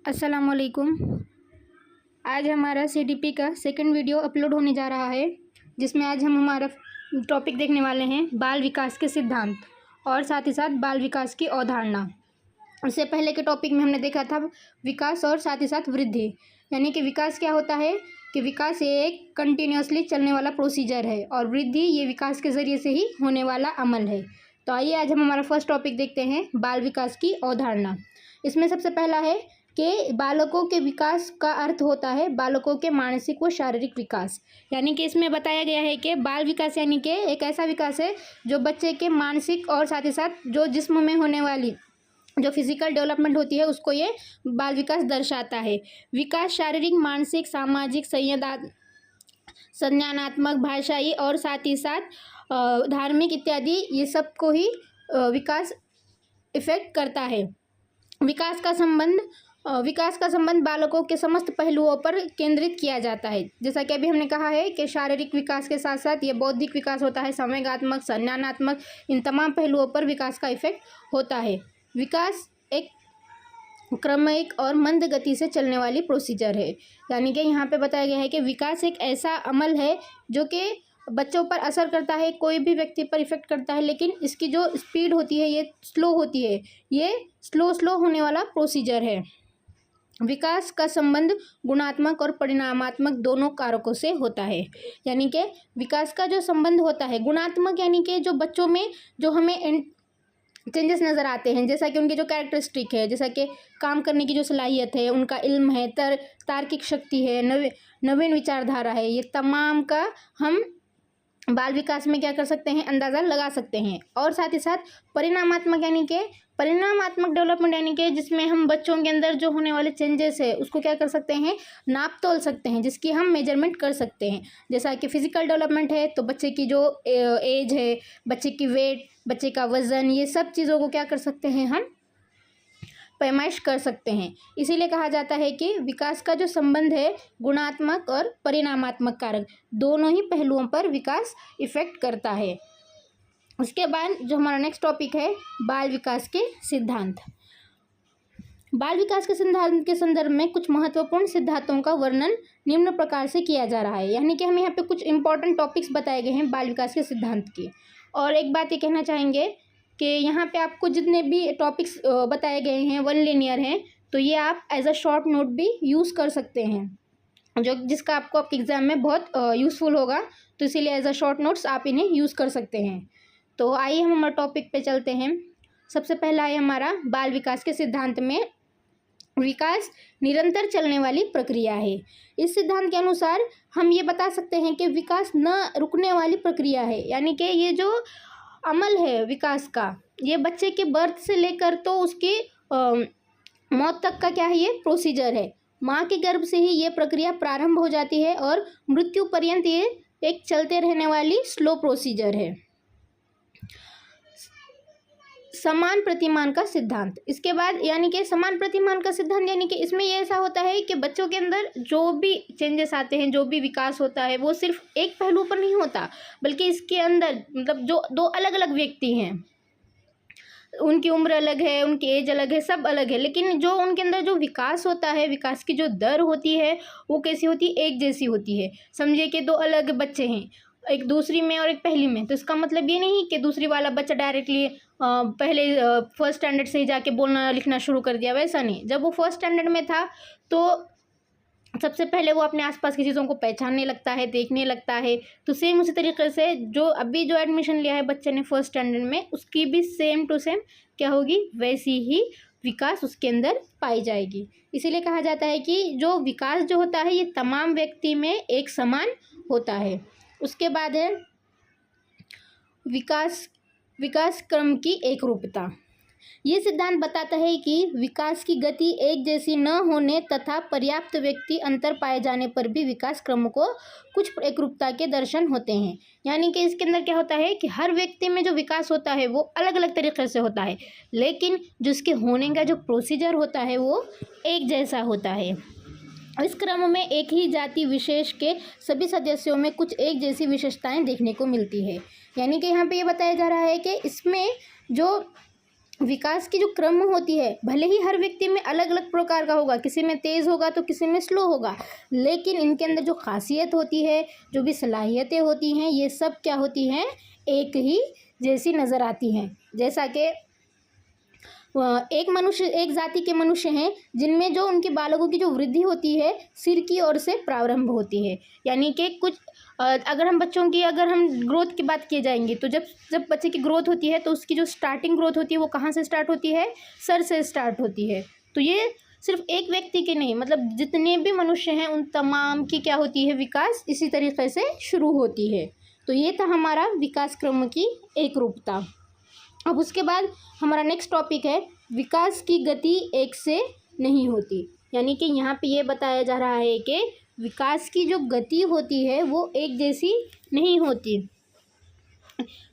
अस्सलामुअलैकुम। आज हमारा सीडीपी का सेकंड वीडियो अपलोड होने जा रहा है, जिसमें आज हम हमारा टॉपिक देखने वाले हैं बाल विकास के सिद्धांत और साथ ही साथ बाल विकास की अवधारणा। उससे पहले के टॉपिक में हमने देखा था विकास और साथ ही साथ वृद्धि, यानी कि विकास क्या होता है कि विकास ये एक कंटिन्यूसली चलने वाला प्रोसीजर है और वृद्धि ये विकास के ज़रिए से ही होने वाला अमल है। तो आइए आज हम हमारा फर्स्ट टॉपिक देखते हैं, बाल विकास की अवधारणा। इसमें सबसे पहला है कि बालकों के विकास का अर्थ होता है बालकों के मानसिक व शारीरिक विकास। यानी कि इसमें बताया गया है कि बाल विकास यानी कि एक ऐसा विकास है जो बच्चे के मानसिक और साथ ही साथ जो जिस्म में होने वाली जो फिजिकल डेवलपमेंट होती है उसको ये बाल विकास दर्शाता है। विकास शारीरिक, मानसिक, सामाजिक, संज्ञानात्मक, भाषाई और साथ ही साथ धार्मिक इत्यादि ये सब को ही विकास इफेक्ट करता है। विकास का संबंध बालकों के समस्त पहलुओं पर केंद्रित किया जाता है। जैसा कि अभी हमने कहा है कि शारीरिक विकास के साथ साथ ये बौद्धिक विकास होता है, संवेगात्मक, संज्ञानात्मक, इन तमाम पहलुओं पर विकास का इफेक्ट होता है। विकास एक क्रमिक और मंद गति से चलने वाली प्रोसीजर है। यानी कि यहाँ पे बताया गया है कि विकास एक ऐसा अमल है जो कि बच्चों पर असर करता है, कोई भी व्यक्ति पर इफेक्ट करता है, लेकिन इसकी जो स्पीड होती है ये स्लो होती है, ये स्लो होने वाला प्रोसीजर है। विकास का संबंध गुणात्मक और परिणामात्मक दोनों कारकों से होता है। यानी कि विकास का जो संबंध होता है गुणात्मक, यानी कि जो बच्चों में जो हमें चेंजेस नज़र आते हैं, जैसा कि उनकी जो कैरेक्टरिस्टिक है, जैसा कि काम करने की जो सलाहियत है, उनका इल्म है, तार्किक शक्ति है, नवीन विचारधारा है, ये तमाम का हम बाल विकास में क्या कर सकते हैं, अंदाज़ा लगा सकते हैं। और साथ ही साथ परिणामात्मक, यानी कि परिणामात्मक डेवलपमेंट, यानी कि जिसमें हम बच्चों के अंदर जो होने वाले चेंजेस है उसको क्या कर सकते हैं, नाप तोल सकते हैं, जिसकी हम मेजरमेंट कर सकते हैं। जैसा कि फिजिकल डेवलपमेंट है तो बच्चे की जो एज है, बच्चे की वेट, बच्चे का वज़न, ये सब चीज़ों को क्या कर सकते हैं, हम पैमाइश कर सकते हैं। इसीलिए कहा जाता है कि विकास का जो संबंध है गुणात्मक और परिणामात्मक कारक दोनों ही पहलुओं पर विकास इफेक्ट करता है। उसके बाद जो हमारा नेक्स्ट टॉपिक है बाल विकास के सिद्धांत। बाल विकास के सिद्धांत के संदर्भ में कुछ महत्वपूर्ण सिद्धांतों का वर्णन निम्न प्रकार से किया जा रहा है। यानी कि हम यहाँ पे कुछ इंपॉर्टेंट टॉपिक्स बताए गए हैं बाल विकास के सिद्धांत की। और एक बात ये कहना चाहेंगे कि यहाँ पे आपको जितने भी टॉपिक्स बताए गए हैं वन लिनियर हैं, तो ये आप एज अ शॉर्ट नोट भी यूज़ कर सकते हैं, जो जिसका आपको आपके एग्ज़ाम में बहुत यूज़फुल होगा। तो इसीलिए एज अ शॉर्ट नोट्स आप इन्हें यूज़ कर सकते हैं। तो आइए हम हमारे टॉपिक पे चलते हैं। सबसे पहला है हमारा बाल विकास के सिद्धांत में विकास निरंतर चलने वाली प्रक्रिया है। इस सिद्धांत के अनुसार हम ये बता सकते हैं कि विकास न रुकने वाली प्रक्रिया है। यानी कि ये जो अमल है विकास का, ये बच्चे के बर्थ से लेकर तो उसकी मौत तक का क्या है, ये प्रोसीजर है। माँ के गर्भ से ही ये प्रक्रिया प्रारंभ हो जाती है और मृत्यु पर्यंत ये एक चलते रहने वाली स्लो प्रोसीजर है। समान प्रतिमान का सिद्धांत, इसके बाद यानी कि समान प्रतिमान का सिद्धांत, यानी कि इसमें ये ऐसा होता है कि बच्चों के अंदर जो भी चेंजेस आते हैं, जो भी विकास होता है, वो सिर्फ एक पहलू पर नहीं होता, बल्कि इसके अंदर मतलब जो दो अलग अलग व्यक्ति हैं, उनकी उम्र अलग है, उनकी एज अलग है, सब अलग है, लेकिन जो उनके अंदर जो विकास होता है, विकास की जो दर होती है वो कैसी होती है, एक जैसी होती है। समझिए कि दो अलग बच्चे हैं, एक दूसरी में और एक पहली में, तो इसका मतलब ये नहीं कि दूसरी वाला बच्चा डायरेक्टली पहले फर्स्ट स्टैंडर्ड से ही जाके बोलना लिखना शुरू कर दिया, वैसा नहीं। जब वो फर्स्ट स्टैंडर्ड में था तो सबसे पहले वो अपने आसपास की चीज़ों को पहचानने लगता है, देखने लगता है। तो सेम उसी तरीके से जो अभी जो एडमिशन लिया है बच्चे ने फर्स्ट स्टैंडर्ड में, उसकी भी सेम टू सेम क्या होगी, वैसी ही विकास उसके अंदर पाई जाएगी। इसीलिए कहा जाता है कि जो विकास जो होता है ये तमाम व्यक्ति में एक समान होता है। उसके बाद है विकास क्रम की एकरूपता। ये सिद्धांत बताता है कि विकास की गति एक जैसी न होने तथा पर्याप्त व्यक्ति अंतर पाए जाने पर भी विकास क्रम को कुछ एकरूपता के दर्शन होते हैं। यानी कि इसके अंदर क्या होता है कि हर व्यक्ति में जो विकास होता है वो अलग अलग तरीके से होता है, लेकिन जिसके होने का जो प्रोसीजर होता है वो एक जैसा होता है। इस क्रम में एक ही जाति विशेष के सभी सदस्यों में कुछ एक जैसी विशेषताएं देखने को मिलती है। यानी कि यहाँ पे ये बताया जा रहा है कि इसमें जो विकास की जो क्रम होती है भले ही हर व्यक्ति में अलग अलग प्रकार का होगा, किसी में तेज़ होगा तो किसी में स्लो होगा, लेकिन इनके अंदर जो खासियत होती है, जो भी सलाहियतें होती हैं, ये सब क्या होती हैं, एक ही जैसी नज़र आती हैं। जैसा कि एक जाति के मनुष्य हैं जिनमें जो उनके बालकों की जो वृद्धि होती है सिर की ओर से प्रारंभ होती है। यानी कि कुछ अगर हम बच्चों की अगर हम ग्रोथ की बात किए जाएंगे तो जब जब बच्चे की ग्रोथ होती है तो उसकी जो स्टार्टिंग ग्रोथ होती है वो कहाँ से स्टार्ट होती है, सर से स्टार्ट होती है। तो ये सिर्फ एक व्यक्ति के नहीं, मतलब जितने भी मनुष्य हैं उन तमाम की क्या होती है, विकास इसी तरीके से शुरू होती है। तो ये था हमारा विकास क्रम की एक रूपता। अब उसके बाद हमारा नेक्स्ट टॉपिक है विकास की गति एक से नहीं होती। यानी कि यहाँ पे ये बताया जा रहा है कि विकास की जो गति होती है वो एक जैसी नहीं होती।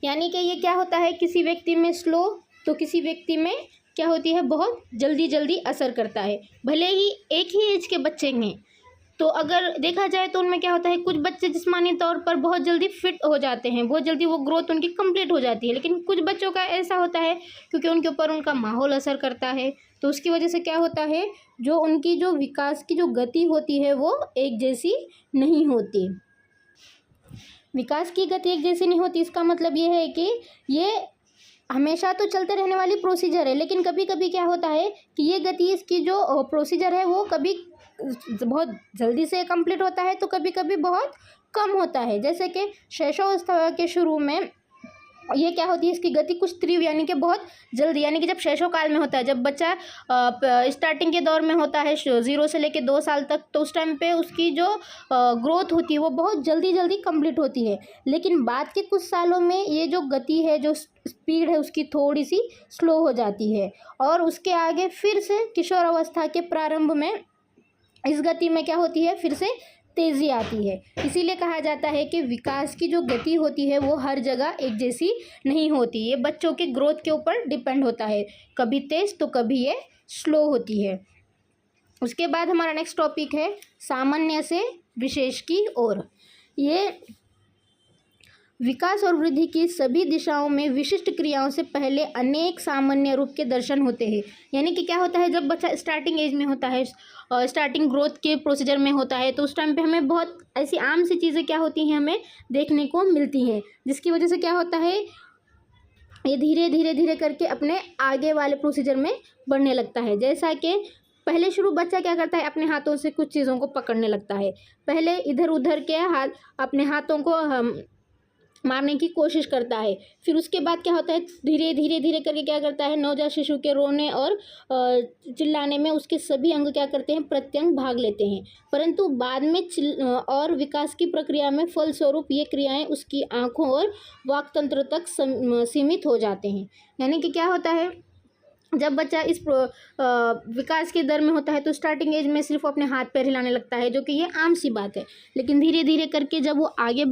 यानी कि ये क्या होता है, किसी व्यक्ति में स्लो तो किसी व्यक्ति में क्या होती है, बहुत जल्दी जल्दी असर करता है। भले ही एक ही एज के बच्चे हैं तो अगर देखा जाए तो उनमें क्या होता है, कुछ बच्चे जिस्मानी तौर पर बहुत जल्दी फिट हो जाते हैं, बहुत जल्दी वो ग्रोथ उनकी कंप्लीट हो जाती है। लेकिन कुछ बच्चों का ऐसा होता है क्योंकि उनके ऊपर उनका माहौल असर करता है, तो उसकी वजह से क्या होता है, जो उनकी जो विकास की जो गति होती है वो एक जैसी नहीं होती। विकास की गति एक जैसी नहीं होती, इसका मतलब ये है कि ये हमेशा तो चलते रहने वाली प्रोसीजर है, लेकिन कभी कभी क्या होता है कि ये गति इसकी जो प्रोसीजर है वो कभी बहुत जल्दी से कंप्लीट होता है तो कभी कभी बहुत कम होता है। जैसे कि शैशवावस्था के शुरू में ये क्या होती है, इसकी गति कुछ तीव्र यानी कि बहुत जल्दी, यानी कि जब शैशव काल में होता है, जब बच्चा स्टार्टिंग के दौर में होता है 0 से लेकर 2 साल तक, तो उस टाइम पे उसकी जो ग्रोथ होती है वो बहुत जल्दी जल्दी कंप्लीट होती है। लेकिन बाद के कुछ सालों में ये जो गति है, जो स्पीड है उसकी थोड़ी सी स्लो हो जाती है और उसके आगे फिर से किशोर अवस्था के प्रारंभ में इस गति में क्या होती है, फिर से तेज़ी आती है। इसीलिए कहा जाता है कि विकास की जो गति होती है वो हर जगह एक जैसी नहीं होती, ये बच्चों के ग्रोथ के ऊपर डिपेंड होता है, कभी तेज़ तो कभी ये स्लो होती है। उसके बाद हमारा नेक्स्ट टॉपिक है सामान्य से विशेष की ओर। ये विकास और वृद्धि की सभी दिशाओं में विशिष्ट क्रियाओं से पहले अनेक सामान्य रूप के दर्शन होते हैं। यानी कि क्या होता है, जब बच्चा स्टार्टिंग एज में होता है, स्टार्टिंग ग्रोथ के प्रोसीजर में होता है, तो उस टाइम पे हमें बहुत ऐसी आम सी चीज़ें क्या होती हैं, हमें देखने को मिलती हैं, जिसकी वजह से क्या होता है, ये धीरे धीरे धीरे करके अपने आगे वाले प्रोसीजर में बढ़ने लगता है। जैसा कि पहले शुरू बच्चा क्या करता है, अपने हाथों से कुछ चीज़ों को पकड़ने लगता है, पहले इधर उधर के अपने हाथों को मारने की कोशिश करता है। फिर उसके बाद क्या होता है, धीरे धीरे धीरे करके क्या करता है, नवजात शिशु के रोने और चिल्लाने में उसके सभी अंग क्या करते हैं, प्रत्यंग भाग लेते हैं। परंतु बाद में और विकास की प्रक्रिया में फलस्वरूप ये क्रियाएं उसकी आँखों और वाक् तंत्र तक सीमित हो जाते हैं। यानी कि क्या होता है, जब बच्चा इस विकास के दर में होता है तो स्टार्टिंग एज में सिर्फ अपने हाथ पैर हिलाने लगता है, जो कि ये आम सी बात है। लेकिन धीरे धीरे करके जब वो आगे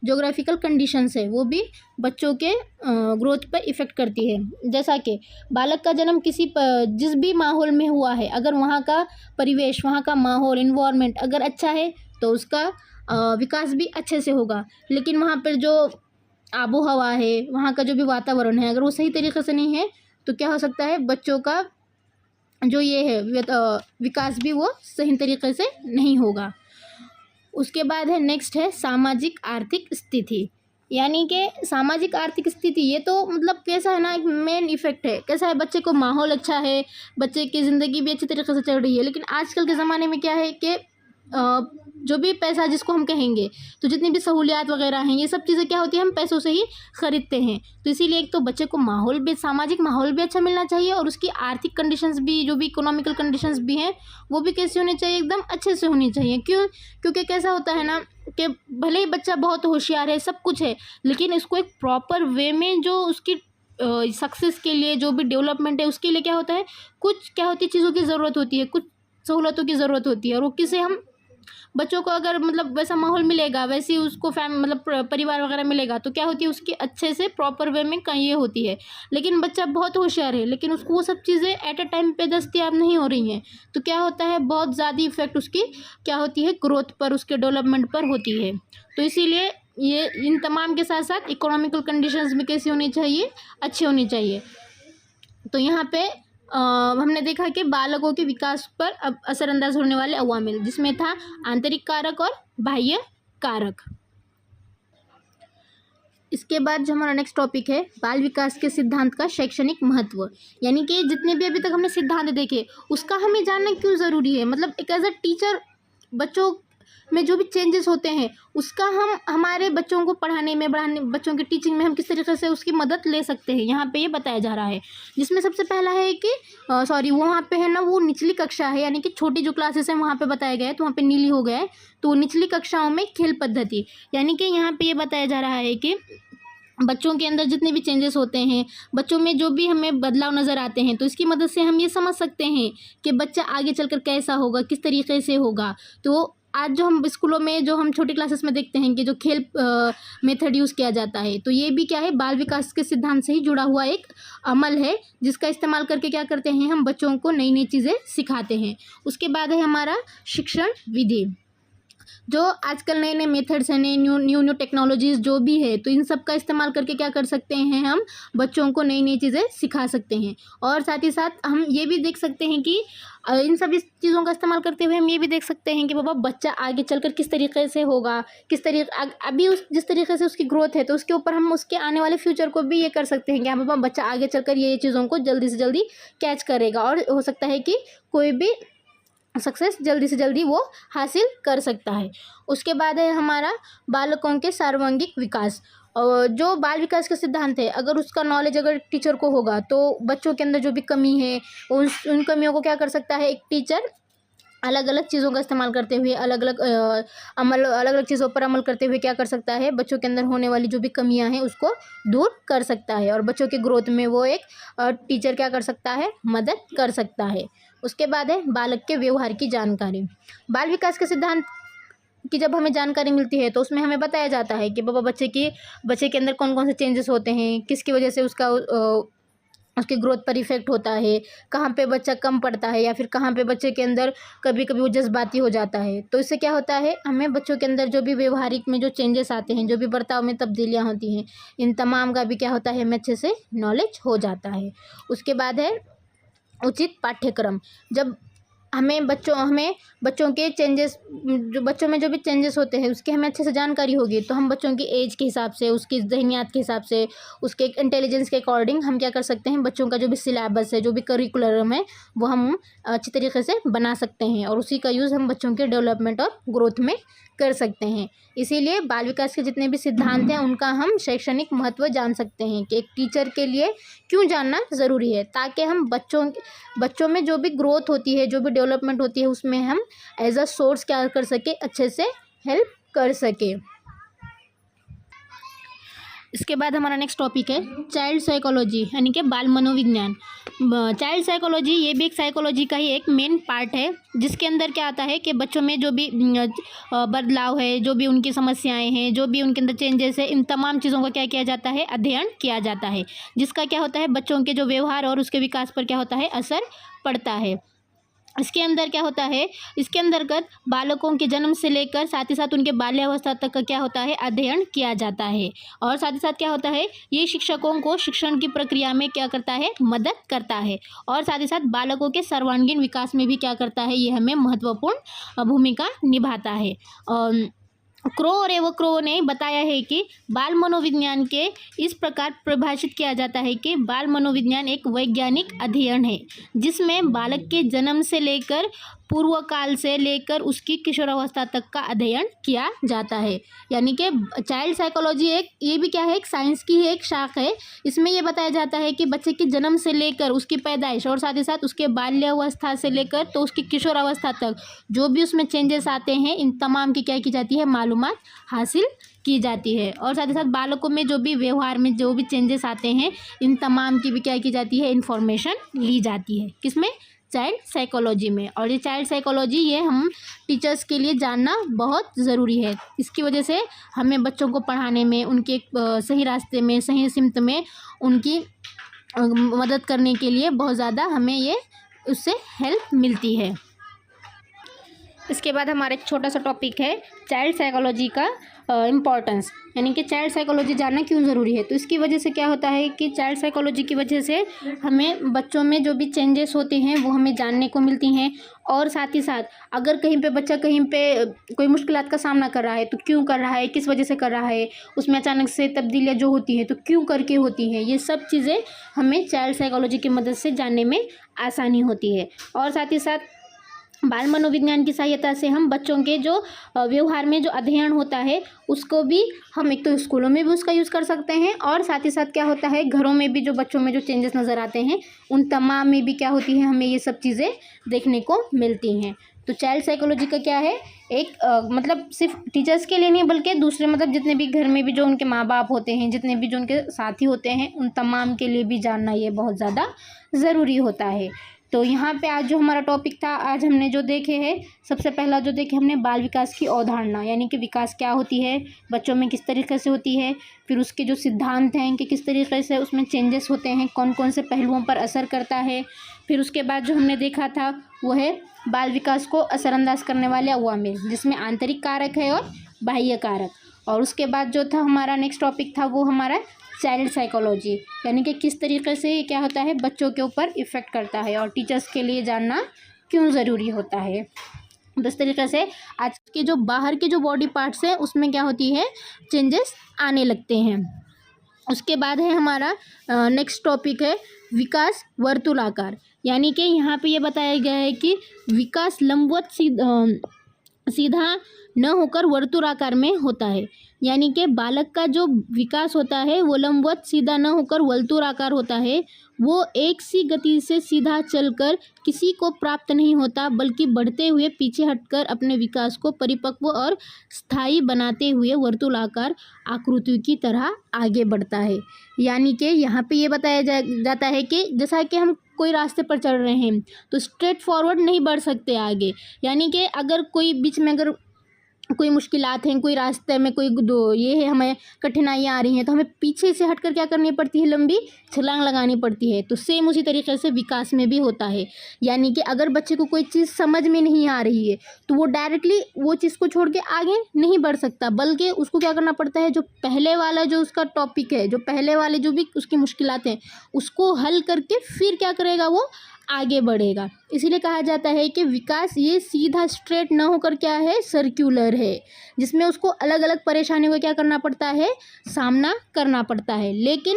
जोग्राफिकल कंडीशंस है वो भी बच्चों के ग्रोथ पर इफ़ेक्ट करती है। जैसा कि बालक का जन्म जिस भी माहौल में हुआ है, अगर वहाँ का परिवेश, वहाँ का माहौल, इन्वायरमेंट अगर अच्छा है तो उसका विकास भी अच्छे से होगा। लेकिन वहाँ पर जो आबो हवा है, वहाँ का जो भी वातावरण है, अगर वो सही तरीके से नहीं है तो क्या हो सकता है, बच्चों का जो ये है विकास भी वो सही तरीके से नहीं होगा। उसके बाद है नेक्स्ट है सामाजिक आर्थिक स्थिति। यानी कि सामाजिक आर्थिक स्थिति ये तो मतलब कैसा है ना, एक मेन इफेक्ट है। कैसा है, बच्चे को माहौल अच्छा है, बच्चे की ज़िंदगी भी अच्छी तरीके से चल रही है, लेकिन आजकल के ज़माने में क्या है कि जो भी पैसा जिसको हम कहेंगे, तो जितनी भी सहूलियात वगैरह हैं, ये सब चीज़ें क्या होती है, हम पैसों से ही ख़रीदते हैं। तो इसीलिए एक तो बच्चे को माहौल भी, सामाजिक माहौल भी अच्छा मिलना चाहिए और उसकी आर्थिक कंडीशंस भी, जो भी इकोनॉमिकल कंडीशंस भी हैं, वो भी कैसी होनी चाहिए, एकदम अच्छे से होनी चाहिए। क्योंकि कैसा होता है ना कि भले ही बच्चा बहुत होशियार है, सब कुछ है, लेकिन इसको एक प्रॉपर वे में जो उसकी सक्सेस के लिए जो भी डेवलपमेंट है उसके लिए क्या होता है, कुछ क्या होती है, चीज़ों की ज़रूरत होती है, कुछ सहूलतों की ज़रूरत होती है। और वो किसे हम बच्चों को अगर मतलब वैसा माहौल मिलेगा, वैसे ही उसको मतलब परिवार वगैरह मिलेगा, तो क्या होती है, उसकी अच्छे से प्रॉपर वे में ये होती है। लेकिन बच्चा बहुत होशियार है, लेकिन उसको वो सब चीज़ें एट अ टाइम पे दस्तियाब नहीं हो रही हैं, तो क्या होता है, बहुत ज़्यादा इफेक्ट उसकी क्या होती है, ग्रोथ पर, उसके डेवलपमेंट पर होती है। तो इसीलिए ये इन तमाम के साथ साथ इकोनॉमिकल कंडीशंस भी कैसी होनी चाहिए, अच्छी होनी चाहिए। तो यहाँ पे हमने देखा कि बालकों के विकास पर अब असरअंदाज होने वाले अवामिल, जिसमें था आंतरिक कारक और बाह्य कारक। इसके बाद जो हमारा नेक्स्ट टॉपिक है बाल विकास के सिद्धांत का शैक्षणिक महत्व, यानी कि जितने भी अभी तक हमने सिद्धांत देखे उसका हमें जानना क्यों ज़रूरी है। मतलब एक एज अ टीचर बच्चों में जो भी चेंजेस होते हैं उसका हम हमारे बच्चों को पढ़ाने में, बढ़ाने, बच्चों की टीचिंग में हम किस तरीके से उसकी मदद ले सकते हैं, यहाँ पे ये बताया जा रहा है। जिसमें सबसे पहला है कि वहाँ पे है ना वो निचली कक्षा है, यानी कि छोटी जो क्लासेस हैं वहाँ पे बताया गया है, तो वहाँ पे नीली हो गया है। तो निचली कक्षाओं में खेल पद्धति, यानी कि यहाँ पे ये बताया जा रहा है कि बच्चों के अंदर जितने भी चेंजेस होते हैं, बच्चों में जो भी हमें बदलाव नज़र आते हैं, तो इसकी मदद से हम ये समझ सकते हैं कि बच्चा आगे चलकर कैसा होगा, किस तरीके से होगा। तो आज जो हम स्कूलों में, जो हम छोटी क्लासेस में देखते हैं कि जो खेल मेथड यूज़ किया जाता है, तो ये भी क्या है, बाल विकास के सिद्धांत से ही जुड़ा हुआ एक अमल है, जिसका इस्तेमाल करके क्या करते हैं, हम बच्चों को नई नई चीज़ें सिखाते हैं। उसके बाद है हमारा शिक्षण विधि, जो आजकल नए नए मेथड्स हैं, नए न्यू टेक्नोलॉजीज़ जो भी है, तो इन सब का इस्तेमाल करके क्या कर सकते हैं, हम बच्चों को नई नई चीज़ें सिखा सकते हैं। और साथ ही साथ हम ये भी देख सकते हैं कि इन सभी चीज़ों का इस्तेमाल करते हुए हम ये भी देख सकते हैं कि बाबा बच्चा आगे चलकर किस तरीके से होगा, किस तरीके अभी उस जिस तरीके से उसकी ग्रोथ है, तो उसके ऊपर हम उसके आने वाले फ्यूचर को भी ये कर सकते हैं कि हाँ बाबा बच्चा आगे चलकर ये चीज़ों को जल्दी से जल्दी कैच करेगा, और हो सकता है कि कोई भी सक्सेस जल्दी से जल्दी वो हासिल कर सकता है। उसके बाद है हमारा बालकों के सर्वांगीण विकास, और जो बाल विकास का सिद्धांत है, अगर उसका नॉलेज अगर टीचर को होगा तो बच्चों के अंदर जो भी कमी है उन कमियों को क्या कर सकता है एक टीचर, अलग अलग चीज़ों का इस्तेमाल करते हुए, अलग अलग चीज़ों पर अमल करते हुए क्या कर सकता है, बच्चों के अंदर होने वाली जो भी कमियां हैं उसको दूर कर सकता है, और बच्चों के ग्रोथ में वो एक टीचर क्या कर सकता है, मदद कर सकता है। उसके बाद है बालक के व्यवहार की जानकारी। बाल विकास के सिद्धांत की जब हमें जानकारी मिलती है तो उसमें हमें बताया जाता है कि बाबा बच्चे के अंदर कौन कौन से चेंजेस होते हैं, किसकी वजह से उसके ग्रोथ पर इफेक्ट होता है, कहाँ पे बच्चा कम पढ़ता है, या फिर कहाँ पे बच्चे के अंदर कभी कभी वो जज्बाती हो जाता है। तो इससे क्या होता है, हमें बच्चों के अंदर जो भी व्यवहारिक में जो चेंजेस आते हैं, जो भी बर्ताव में तब्दीलियाँ होती हैं, इन तमाम का भी क्या होता है, हमें अच्छे से नॉलेज हो जाता है। उसके बाद है उचित पाठ्यक्रम। जब हमें बच्चों के चेंजेस, जो बच्चों में जो भी चेंजेस होते हैं उसकी हमें अच्छे से जानकारी होगी, तो हम बच्चों की एज के हिसाब से, उसकी ज़हनियात के हिसाब से, उसके इंटेलिजेंस के अकॉर्डिंग हम क्या कर सकते हैं, बच्चों का जो भी सिलेबस है, जो भी करिकुलम है, वो हम अच्छी तरीके से बना सकते हैं, और उसी का यूज़ हम बच्चों के डेवलपमेंट और ग्रोथ में कर सकते हैं। इसीलिए बाल विकास के जितने भी सिद्धांत हैं उनका हम शैक्षणिक महत्व जान सकते हैं कि एक टीचर के लिए क्यों जानना ज़रूरी है, ताकि हम बच्चों में जो भी ग्रोथ होती है, जो भी डेवलपमेंट होती है, उसमें हम एज अ सोर्स क्या कर सके, अच्छे से हेल्प कर सके। इसके बाद हमारा नेक्स्ट टॉपिक है चाइल्ड साइकोलॉजी, यानी कि बाल मनोविज्ञान। चाइल्ड साइकोलॉजी ये भी एक साइकोलॉजी का ही एक मेन पार्ट है, जिसके अंदर क्या आता है कि बच्चों में जो भी बदलाव है, जो भी उनकी समस्याएं हैं, जो भी उनके अंदर चेंजेस है, इन तमाम चीज़ों का क्या किया जाता है, अध्ययन किया जाता है, जिसका क्या होता है, बच्चों के जो व्यवहार और उसके विकास पर क्या होता है, असर पड़ता है। इसके अंदर क्या होता है, इसके अंतर्गत बालकों के जन्म से लेकर साथ ही साथ उनके बाल्यावस्था तक का क्या होता है, अध्ययन किया जाता है, और साथ ही साथ क्या होता है, ये शिक्षकों को शिक्षण की प्रक्रिया में क्या करता है, मदद करता है, और साथ ही साथ बालकों के सर्वांगीण विकास में भी क्या करता है, ये हमें महत्वपूर्ण भूमिका निभाता है। क्रो और एवोक्रो ने बताया है कि बाल मनोविज्ञान के इस प्रकार परिभाषित किया जाता है कि बाल मनोविज्ञान एक वैज्ञानिक अध्ययन है जिसमें बालक के जन्म से लेकर पूर्व काल से लेकर उसकी किशोरावस्था तक का अध्ययन किया जाता है। यानी कि चाइल्ड साइकोलॉजी ये भी क्या है, एक साइंस की ही एक शाख है। इसमें ये बताया जाता है कि बच्चे के जन्म से लेकर उसकी पैदाइश और साथ ही साथ उसके बाल्यावस्था से लेकर तो उसकी किशोरावस्था तक जो भी उसमें चेंजेस आते हैं, इन तमाम की क्या की जाती है, मालूमात हासिल की जाती है। और साथ ही साथ बालकों में जो भी व्यवहार में जो भी चेंजेस आते हैं, इन तमाम की भी क्या की जाती है, इन्फॉर्मेशन ली जाती है। किसमें, चाइल्ड साइकोलॉजी में। और ये चाइल्ड साइकोलॉजी ये हम टीचर्स के लिए जानना बहुत ज़रूरी है। इसकी वजह से हमें बच्चों को पढ़ाने में, उनके सही रास्ते में, सही सिमत में उनकी मदद करने के लिए बहुत ज़्यादा हमें ये उससे हेल्प मिलती है। इसके बाद हमारा एक छोटा सा टॉपिक है चाइल्ड साइकोलॉजी का इम्पॉर्टेंस, यानी कि चाइल्ड साइकोलॉजी जानना क्यों ज़रूरी है। तो इसकी वजह से क्या होता है कि चाइल्ड साइकोलॉजी की वजह से हमें बच्चों में जो भी चेंजेस होते हैं वो हमें जानने को मिलती हैं, और साथ ही साथ अगर कहीं पे बच्चा कहीं पे कोई मुश्किलात का सामना कर रहा है तो क्यों कर रहा है, किस वजह से कर रहा है, उसमें अचानक से तब्दीलियाँ जो होती हैं तो क्यों करके होती हैं, ये सब चीज़ें हमें चाइल्ड साइकोलॉजी की मदद से जानने में आसानी होती है। और साथ ही साथ बाल मनोविज्ञान की सहायता से हम बच्चों के जो व्यवहार में जो अध्ययन होता है उसको भी हम एक तो स्कूलों में भी उसका यूज़ कर सकते हैं, और साथ ही साथ क्या होता है घरों में भी जो बच्चों में जो चेंजेस नज़र आते हैं उन तमाम में भी क्या होती है हमें ये सब चीज़ें देखने को मिलती हैं। तो चाइल्ड साइकोलॉजी का क्या है एक मतलब सिर्फ टीचर्स के लिए नहीं बल्कि दूसरे मतलब जितने भी घर में भी जो उनके माँ बाप होते हैं, जितने भी जो उनके साथी होते हैं, उन तमाम के लिए भी जानना ये बहुत ज़्यादा ज़रूरी होता है। तो यहाँ पे आज जो हमारा टॉपिक था, आज हमने जो देखे हैं, सबसे पहला जो देखे हमने बाल विकास की अवधारणा, यानी कि विकास क्या होती है, बच्चों में किस तरीके से होती है, फिर उसके जो सिद्धांत हैं कि किस तरीके से उसमें चेंजेस होते हैं, कौन कौन से पहलुओं पर असर करता है। फिर उसके बाद जो हमने देखा था वो है बाल विकास को असरअंदाज करने वाले अवामिल, जिसमें आंतरिक कारक है और बाह्य कारक। और उसके बाद जो था हमारा नेक्स्ट टॉपिक था वो हमारा चाइल्ड साइकोलॉजी, यानी कि किस तरीके से ये क्या होता है बच्चों के ऊपर इफ़ेक्ट करता है और टीचर्स के लिए जानना क्यों ज़रूरी होता है। तो इस तरीके से आज के जो बाहर के जो बॉडी पार्ट्स हैं उसमें क्या होती है चेंजेस आने लगते हैं। उसके बाद है हमारा नेक्स्ट टॉपिक है विकास वर्तुलाकार, यानी कि यहाँ पे ये बताया गया है कि विकास लंबवत सीधा न होकर वर्तुलाकार में होता है, यानी कि बालक का जो विकास होता है वो लंबवत सीधा न होकर वर्तुलाकार होता है। वो एक सी गति से सीधा चलकर किसी को प्राप्त नहीं होता, बल्कि बढ़ते हुए पीछे हटकर अपने विकास को परिपक्व और स्थायी बनाते हुए वर्तुलाकार आकृति की तरह आगे बढ़ता है। यानी कि यहाँ पे ये बताया जाता है कि जैसा कि हम कोई रास्ते पर चल रहे हैं तो स्ट्रेट फॉरवर्ड नहीं बढ़ सकते आगे, यानी कि अगर कोई बीच में अगर कोई मुश्किलात हैं, कोई रास्ते में कोई ये है हमें कठिनाइयाँ आ रही हैं तो हमें पीछे से हटकर क्या करनी पड़ती है लंबी छलांग लगानी पड़ती है। तो सेम उसी तरीके से विकास में भी होता है, यानी कि अगर बच्चे को कोई चीज़ समझ में नहीं आ रही है तो वो डायरेक्टली वो चीज़ को छोड़ के आगे नहीं बढ़ सकता, बल्कि उसको क्या करना पड़ता है जो पहले वाला जो उसका टॉपिक है, जो पहले वाले जो भी उसकी मुश्किलात हैं उसको हल करके फिर क्या करेगा वो आगे बढ़ेगा। इसीलिए कहा जाता है कि विकास ये सीधा स्ट्रेट ना होकर क्या है सर्क्यूलर है, जिसमें उसको अलग अलग परेशानियों का क्या करना पड़ता है सामना करना पड़ता है। लेकिन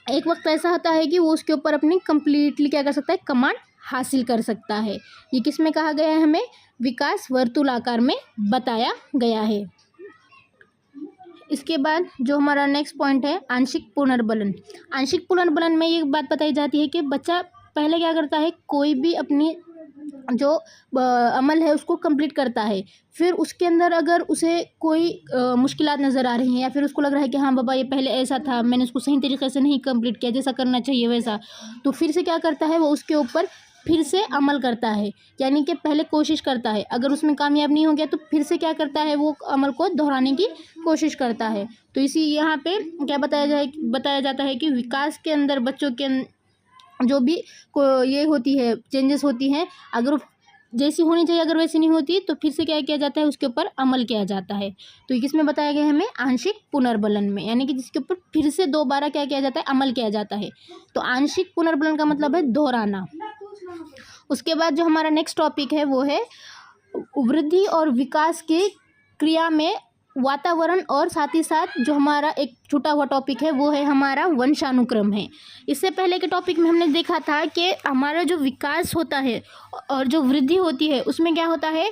एक वक्त ऐसा होता है कि वो उसके ऊपर अपनी कंप्लीटली क्या कर सकता है कमांड हासिल कर सकता है। ये किस में कहा गया है हमें विकास वर्तुलाकार में बताया गया है। इसके बाद जो हमारा नेक्स्ट पॉइंट है आंशिक पुनर्बलन। आंशिक पुनर्बलन में ये बात बताई जाती है कि बच्चा पहले क्या करता है कोई भी अपनी जो अमल है उसको कंप्लीट करता है, फिर उसके अंदर अगर उसे कोई मुश्किलात नज़र आ रही हैं या फिर उसको लग रहा है कि हाँ बाबा ये पहले ऐसा था मैंने उसको सही तरीके से नहीं कंप्लीट किया जैसा करना चाहिए वैसा, तो फिर से क्या करता है वो उसके ऊपर फिर से अमल करता है, यानी कि पहले कोशिश करता है, अगर उसमें कामयाब नहीं हो गया तो फिर से क्या करता है वो अमल को दोहराने की कोशिश करता है। तो इसी यहाँ पे क्या बताया जाता है कि विकास के अंदर बच्चों के जो भी ये होती है चेंजेस होती हैं, अगर जैसी होनी चाहिए अगर वैसी नहीं होती तो फिर से क्या किया जाता है उसके ऊपर अमल किया जाता है। तो ये किसमें बताया गया है हमें आंशिक पुनर्बलन में, यानी कि जिसके ऊपर फिर से दोबारा क्या किया जाता है अमल किया जाता है। तो आंशिक पुनर्बलन का मतलब है दोहराना। उसके बाद जो हमारा नेक्स्ट टॉपिक है वो है वृद्धि और विकास की क्रिया में वातावरण, और साथ ही साथ जो हमारा एक छूटा हुआ टॉपिक है वो है हमारा वंशानुक्रम है। इससे पहले के टॉपिक में हमने देखा था कि हमारा जो विकास होता है और जो वृद्धि होती है उसमें क्या होता है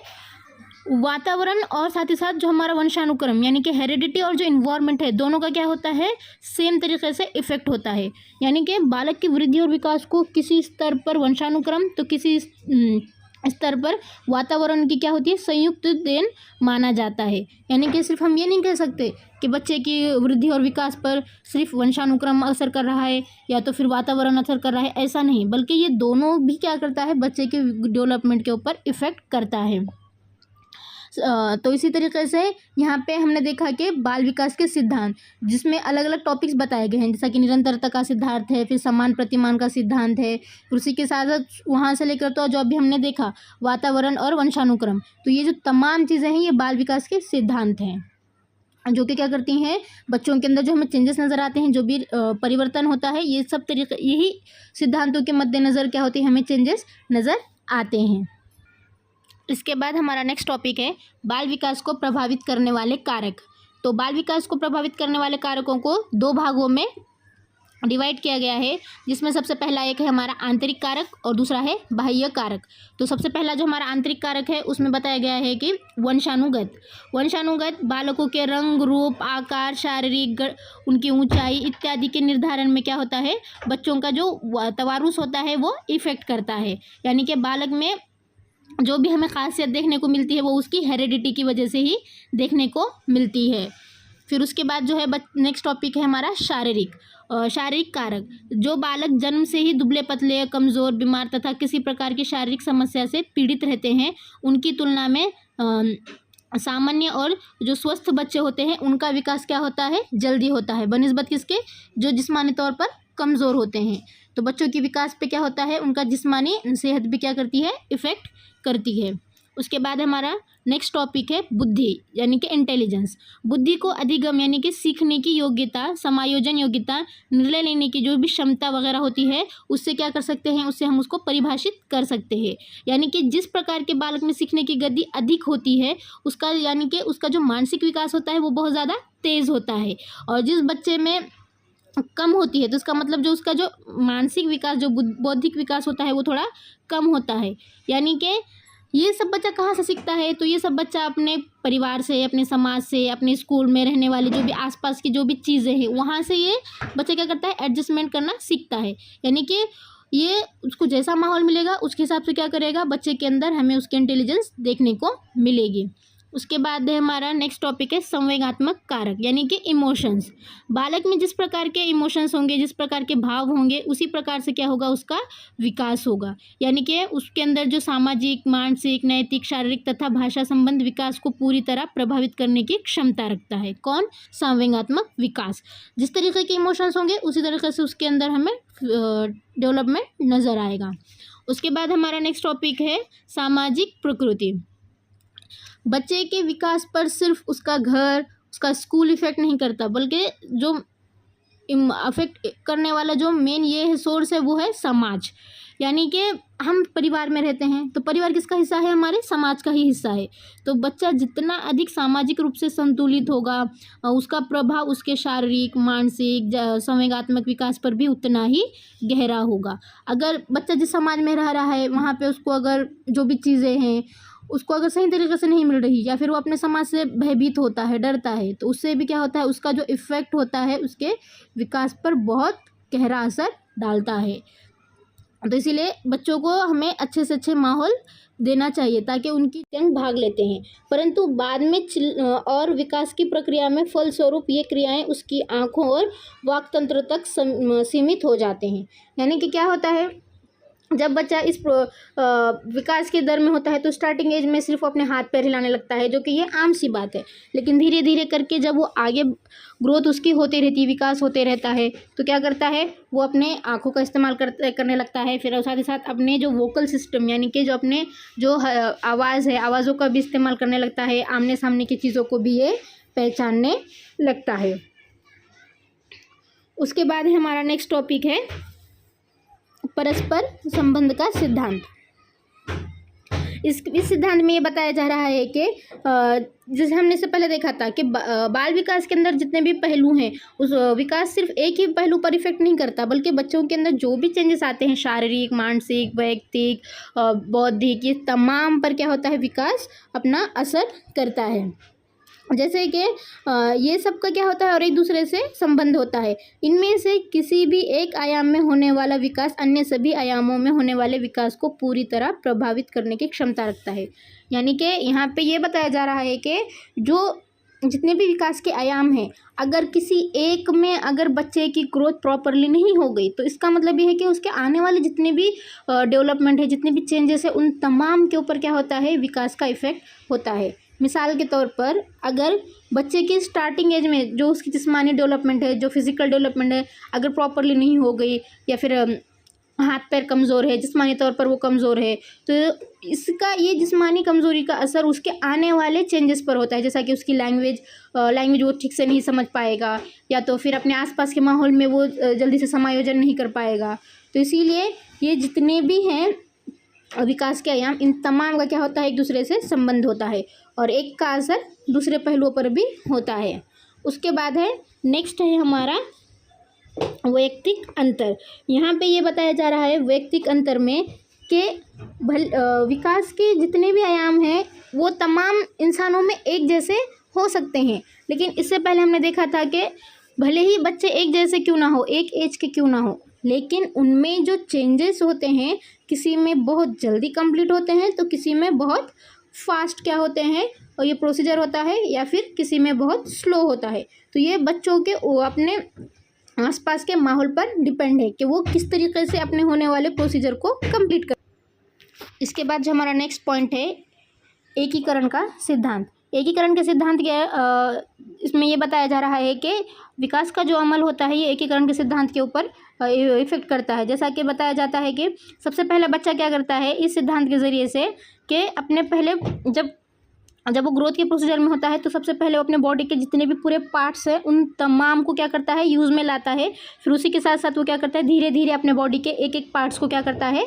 वातावरण और साथ ही साथ जो हमारा वंशानुक्रम यानी कि हेरिडिटी और जो इन्वायरमेंट है दोनों का क्या होता है सेम तरीके से इफेक्ट होता है, यानी कि बालक की वृद्धि और विकास को किसी स्तर पर वंशानुक्रम तो किसी स्तर पर वातावरण की क्या होती है संयुक्त देन माना जाता है। यानी कि सिर्फ हम ये नहीं कह सकते कि बच्चे की वृद्धि और विकास पर सिर्फ वंशानुक्रम असर कर रहा है या तो फिर वातावरण असर कर रहा है, ऐसा नहीं, बल्कि ये दोनों भी क्या करता है बच्चे के डेवलपमेंट के ऊपर इफेक्ट करता है। तो इसी तरीके से यहाँ पे हमने देखा कि बाल विकास के सिद्धांत जिसमें अलग अलग टॉपिक्स बताए गए हैं, जैसा कि निरंतरता का सिद्धांत है, फिर समान प्रतिमान का सिद्धांत है, फिर उसी के साथ साथ वहाँ से लेकर तो जो अभी हमने देखा वातावरण और वंशानुक्रम, तो ये जो तमाम चीज़ें हैं ये बाल विकास के सिद्धांत हैं। जो कि क्या करती हैं, बच्चों के अंदर जो हमें चेंजेस नज़र आते हैं, जो भी परिवर्तन होता है, ये सब तरीके, यही सिद्धांतों के मद्देनज़र क्या होती है, हमें चेंजेस नज़र आते हैं। इसके बाद हमारा नेक्स्ट टॉपिक है बाल विकास को प्रभावित करने वाले कारक। तो बाल विकास को प्रभावित करने वाले कारकों को दो भागों में डिवाइड किया गया है, जिसमें सबसे पहला एक है हमारा आंतरिक कारक और दूसरा है बाह्य कारक। तो सबसे पहला जो हमारा आंतरिक कारक है उसमें बताया गया है कि वंशानुगत बालकों के रंग, रूप, आकार, शारीरिक उनकी ऊंचाई इत्यादि के निर्धारण में क्या होता है, बच्चों का जो तवारुस होता है वो इफेक्ट करता है। यानी कि बालक में जो भी हमें खासियत देखने को मिलती है वो उसकी हेरिडिटी की वजह से ही देखने को मिलती है। फिर उसके बाद जो है नेक्स्ट टॉपिक है हमारा शारीरिक कारक। जो बालक जन्म से ही दुबले पतले, कमज़ोर, बीमार तथा किसी प्रकार की शारीरिक समस्या से पीड़ित रहते हैं, उनकी तुलना में सामान्य और जो स्वस्थ बच्चे होते हैं उनका विकास क्या होता है, जल्दी होता है, बनिस्बत किसके, जो जिस्मानी तौर पर कमज़ोर होते हैं। तो बच्चों की विकास पे क्या होता है, उनका जिस्मानी सेहत भी क्या करती है, इफ़ेक्ट करती है। उसके बाद हमारा नेक्स्ट टॉपिक है बुद्धि यानी कि इंटेलिजेंस। बुद्धि को अधिगम यानी कि सीखने की योग्यता, समायोजन योग्यता, निर्णय लेने की जो भी क्षमता वगैरह होती है, उससे क्या कर सकते हैं, उससे हम उसको परिभाषित कर सकते हैं। यानी कि जिस प्रकार के बालक में सीखने की गति अधिक होती है उसका यानी कि उसका जो मानसिक विकास होता है वो बहुत ज़्यादा तेज़ होता है, और जिस बच्चे में कम होती है तो इसका मतलब जो उसका जो मानसिक विकास, जो बौद्धिक विकास होता है वो थोड़ा कम होता है। यानी कि ये सब बच्चा कहाँ से सीखता है, तो ये सब बच्चा अपने परिवार से, अपने समाज से, अपने स्कूल में रहने वाली जो भी आसपास की जो भी चीज़ें हैं वहाँ से ये बच्चा क्या करता है, एडजस्टमेंट करना सीखता है। यानी कि ये उसको जैसा माहौल मिलेगा उसके हिसाब से क्या करेगा, बच्चे के अंदर हमें उसकी इंटेलिजेंस देखने को मिलेगी। उसके बाद है हमारा नेक्स्ट टॉपिक है संवेगात्मक कारक यानी कि इमोशंस। बालक में जिस प्रकार के इमोशंस होंगे, जिस प्रकार के भाव होंगे, उसी प्रकार से क्या होगा, उसका विकास होगा। यानी कि उसके अंदर जो सामाजिक, मानसिक, नैतिक, शारीरिक तथा भाषा संबंध विकास को पूरी तरह प्रभावित करने की क्षमता रखता है। कौन, संवेगात्मक विकास। जिस तरीके के इमोशंस होंगे उसी तरीके से उसके अंदर हमें डेवलपमेंट नज़र आएगा। उसके बाद हमारा नेक्स्ट टॉपिक है सामाजिक प्रकृति। बच्चे के विकास पर सिर्फ उसका घर, उसका स्कूल इफेक्ट नहीं करता, बल्कि जो अफेक्ट करने वाला जो मेन ये है सोर्स है वो है समाज। यानी कि हम परिवार में रहते हैं तो परिवार किसका हिस्सा है, हमारे समाज का ही हिस्सा है। तो बच्चा जितना अधिक सामाजिक रूप से संतुलित होगा उसका प्रभाव उसके शारीरिक, मानसिक, संवेगात्मक विकास पर भी उतना ही गहरा होगा। अगर बच्चा जिस समाज में रह रहा है वहाँ पे उसको अगर जो भी चीज़ें हैं उसको अगर सही तरीके से नहीं मिल रही, या फिर वो अपने समाज से भयभीत होता है, डरता है, तो उससे भी क्या होता है, उसका जो इफ़ेक्ट होता है उसके विकास पर बहुत गहरा असर डालता है। तो इसीलिए बच्चों को हमें अच्छे से अच्छे माहौल देना चाहिए ताकि उनकी जंग भाग लेते हैं, परंतु बाद में और विकास की प्रक्रिया में फलस्वरूप ये क्रियाएं उसकी आँखों और वाक् तंत्र तक सीमित हो जाते हैं। यानी कि क्या होता है, जब बच्चा इस विकास के दर में होता है तो स्टार्टिंग एज में सिर्फ अपने हाथ पैर हिलाने लगता है, जो कि ये आम सी बात है। लेकिन धीरे धीरे करके जब वो आगे ग्रोथ उसकी होती रहती है, विकास होते रहता है, तो क्या करता है, वो अपने आँखों का इस्तेमाल करने लगता है। फिर साथ ही साथ अपने जो वोकल सिस्टम यानी कि जो अपने जो आवाज़ है, आवाज़ों का भी इस्तेमाल करने लगता है। आमने सामने की चीज़ों को भी ये पहचानने लगता है। उसके बाद हमारा नेक्स्ट टॉपिक है परस्पर संबंध का सिद्धांत। इस सिद्धांत में ये बताया जा रहा है कि जैसे हमने इससे पहले देखा था कि बाल विकास के अंदर जितने भी पहलू हैं उस विकास सिर्फ एक ही पहलू पर इफेक्ट नहीं करता, बल्कि बच्चों के अंदर जो भी चेंजेस आते हैं शारीरिक, मानसिक, वैयक्तिक, बौद्धिक, ये तमाम पर क्या होता है, विकास अपना असर करता है। जैसे कि ये सब का क्या होता है और एक दूसरे से संबंध होता है। इनमें से किसी भी एक आयाम में होने वाला विकास अन्य सभी आयामों में होने वाले विकास को पूरी तरह प्रभावित करने की क्षमता रखता है। यानी कि यहाँ पे ये बताया जा रहा है कि जो जितने भी विकास के आयाम हैं, अगर किसी एक में अगर बच्चे की ग्रोथ प्रॉपरली नहीं हो गई तो इसका मतलब ये है कि उसके आने वाले जितने भी डेवलपमेंट है, जितने भी चेंजेस है, उन तमाम के ऊपर क्या होता है, विकास का इफेक्ट होता है। मिसाल के तौर पर अगर बच्चे की स्टार्टिंग एज में जो उसकी जिस्मानी डेवलपमेंट है, जो फिज़िकल डेवलपमेंट है, अगर प्रॉपरली नहीं हो गई, या फिर हाथ पैर कमज़ोर है, जिस्मानी तौर पर वो कमज़ोर है, तो इसका ये जिस्मानी कमज़ोरी का असर उसके आने वाले चेंजेस पर होता है, जैसा कि उसकी लैंग्वेज वो ठीक से नहीं समझ पाएगा, या तो फिर अपने आसपास के माहौल में वो जल्दी से समायोजन नहीं कर पाएगा। तो इसीलिए ये जितने भी हैं विकास के आयाम, इन तमाम का क्या होता है, एक दूसरे से संबंध होता है और एक का असर दूसरे पहलुओं पर भी होता है। उसके बाद है नेक्स्ट है हमारा वैयक्तिक अंतर। यहाँ पे ये बताया जा रहा है वैयक्तिक अंतर में कि विकास के जितने भी आयाम हैं वो तमाम इंसानों में एक जैसे हो सकते हैं, लेकिन इससे पहले हमने देखा था कि भले ही बच्चे एक जैसे क्यों ना हो, एक एज के क्यों ना हो, लेकिन उनमें जो चेंजेस होते हैं किसी में बहुत जल्दी कंप्लीट होते हैं तो किसी में बहुत फास्ट क्या होते हैं और ये प्रोसीजर होता है, या फिर किसी में बहुत स्लो होता है। तो ये बच्चों के अपने आसपास के माहौल पर डिपेंड है कि वो किस तरीके से अपने होने वाले प्रोसीजर को कंप्लीट कर। इसके बाद जो हमारा नेक्स्ट पॉइंट है एकीकरण का सिद्धांत। एकीकरण के सिद्धांत क्या है, इसमें ये बताया जा रहा है कि विकास का जो अमल होता है ये एकीकरण के सिद्धांत के ऊपर इफेक्ट करता है। जैसा कि बताया जाता है कि सबसे पहले बच्चा क्या करता है इस सिद्धांत के ज़रिए से कि अपने पहले जब वो ग्रोथ के प्रोसीजर में होता है तो सबसे पहले वो अपने बॉडी के जितने भी पूरे पार्ट्स हैं उन तमाम को क्या करता है यूज़ में लाता है। फिर उसी के साथ साथ वो क्या करता है धीरे धीरे अपने बॉडी के एक एक पार्ट्स को क्या करता है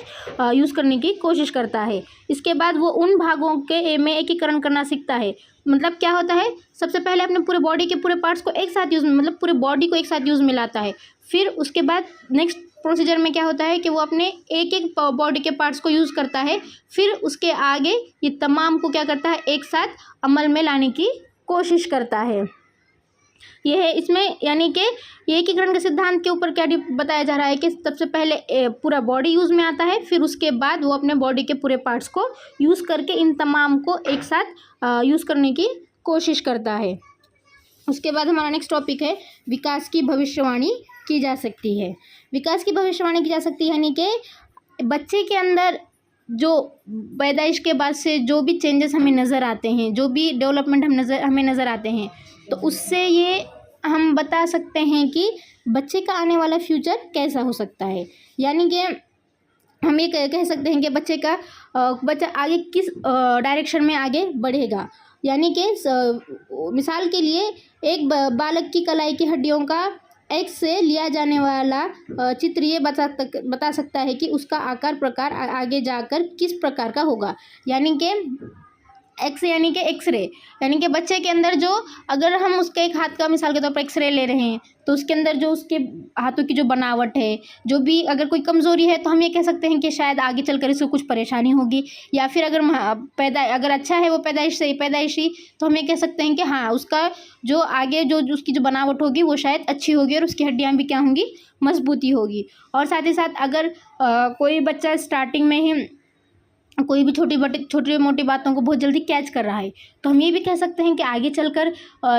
यूज़ करने की कोशिश करता है। इसके बाद वो उन भागों के में एकीकरण करना सीखता है। मतलब क्या होता है, सबसे पहले अपने पूरे बॉडी के पूरे पार्ट्स को एक साथ यूज़ में, मतलब पूरे बॉडी को एक साथ यूज़ में लाता है। फिर उसके बाद नेक्स्ट प्रोसीजर में क्या होता है कि वो अपने एक एक बॉडी के पार्ट्स को यूज़ करता है। फिर उसके आगे ये तमाम को क्या करता है एक साथ अमल में लाने की कोशिश करता है। ये है इसमें, यानी कि ये एकीकरण के सिद्धांत के ऊपर क्या बताया जा रहा है कि सबसे पहले पूरा बॉडी यूज़ में आता है, फिर उसके बाद वो अपने बॉडी के पूरे पार्ट्स को यूज़ करके इन तमाम को एक साथ यूज़ करने की कोशिश करता है। उसके बाद हमारा नेक्स्ट टॉपिक है विकास की भविष्यवाणी की जा सकती है। विकास की भविष्यवाणी की जा सकती है यानी कि बच्चे के अंदर जो पैदाइश के बाद से जो भी चेंजेस हमें नज़र आते हैं, जो भी डेवलपमेंट हमें नज़र आते हैं, तो उससे ये हम बता सकते हैं कि बच्चे का आने वाला फ्यूचर कैसा हो सकता है। यानी कि हम ये कह सकते हैं कि बच्चा आगे किस डायरेक्शन में आगे बढ़ेगा। यानी कि मिसाल के लिए एक बालक की कलाई की हड्डियों का एक्स से लिया जाने वाला चित्र ये बता सकता है कि उसका आकार प्रकार आगे जाकर किस प्रकार का होगा। यानी कि एक्स यानी कि एक्सरे, यानी कि बच्चे के अंदर जो, अगर हम उसके एक हाथ का मिसाल के तौर पर एक्सरे ले रहे हैं तो उसके अंदर जो उसके हाथों की जो बनावट है, जो भी अगर कोई कमज़ोरी है तो हम ये कह सकते हैं कि शायद आगे चलकर इसको कुछ परेशानी होगी। या फिर अगर अच्छा है वो पैदाइशी तो हम ये कह सकते हैं कि हाँ उसका जो आगे जो उसकी जो बनावट होगी वो शायद अच्छी होगी और उसकी हड्डियाँ भी क्या होंगी, मजबूती होगी। और साथ ही साथ अगर कोई बच्चा स्टार्टिंग में ही कोई भी छोटी मोटी बातों को बहुत जल्दी कैच कर रहा है तो हम ये भी कह सकते हैं कि आगे चलकर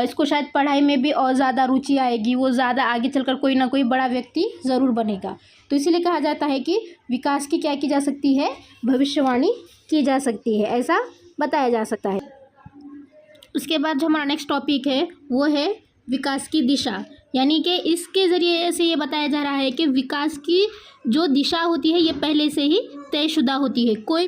इसको शायद पढ़ाई में भी और ज़्यादा रुचि आएगी, वो ज़्यादा आगे चलकर कोई ना कोई बड़ा व्यक्ति ज़रूर बनेगा। तो इसीलिए कहा जाता है कि विकास की क्या की जा सकती है, भविष्यवाणी की जा सकती है, ऐसा बताया जा सकता है। उसके बाद जो हमारा नेक्स्ट टॉपिक है वो है विकास की दिशा। यानी कि इसके ज़रिए से ये बताया जा रहा है कि विकास की जो दिशा होती है ये पहले से ही तयशुदा होती है। कोई